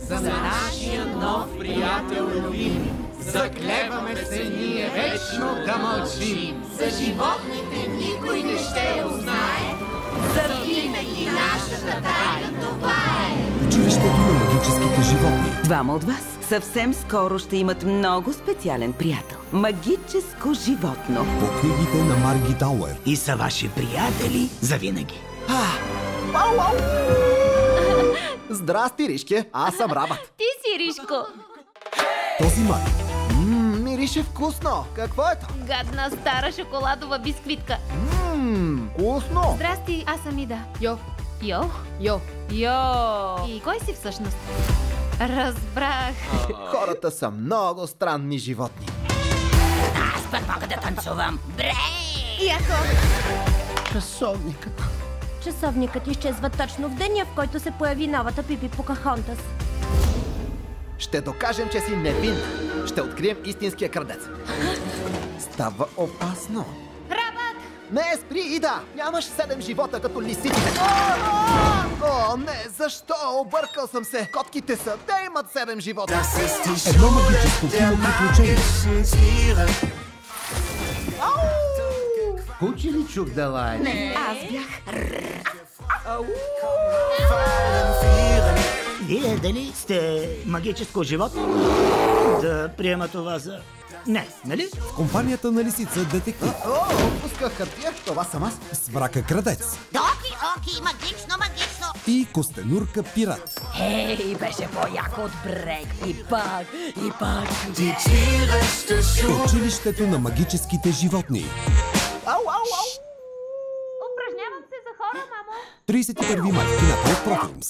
за нашия нов приятел любим. Заклеваме се ние вечно да мълчим. За животните никой не ще узнае. Завинаги нашата тайна това е. Училището на магическите животни. Двама от вас съвсем скоро ще имат много специален приятел. Магическо животно. По книгите на Марги Тауер. И са ваши приятели завинаги. Здрасти, Ришке. Аз съм Рабът. Ти си, Ришко. Този май. Мирише вкусно. Какво е то? Гадна стара шоколадова бисквитка. Вкусно. Здрасти, аз съм Ида. Йо. Йо? Йо. Йо. И кой си всъщност? Разбрах. Хората са много странни животни. Аз пък мога да танцувам. Бре! Яко. Часовникът. Часовникът изчезва точно в деня, в който се появи новата Пипи Покахонтас. Ще докажем, че си невинна. Ще открием истинския крадец. Става опасно. Рабът! Не, спри, Ида! Нямаш 7 живота като лисиците. О, не, защо? Объркал съм се. Котките са, те имат 7 живота. Едно магическо киноприключение. Кучи ли чук да лае? Не, аз бях. Вие дали сте магическо животно? Да приема това за... Не, нали? В компанията на лисица детектив. Пусках хартия, това съм аз. С врака крадец. Доки, оки, магично, магично. И Костенурка пират. Ей, беше по-яко от брег. И пак. Училището на магическите животни. Упражнявам се за хора, мамо. 31 май. Кинапред Профилмс.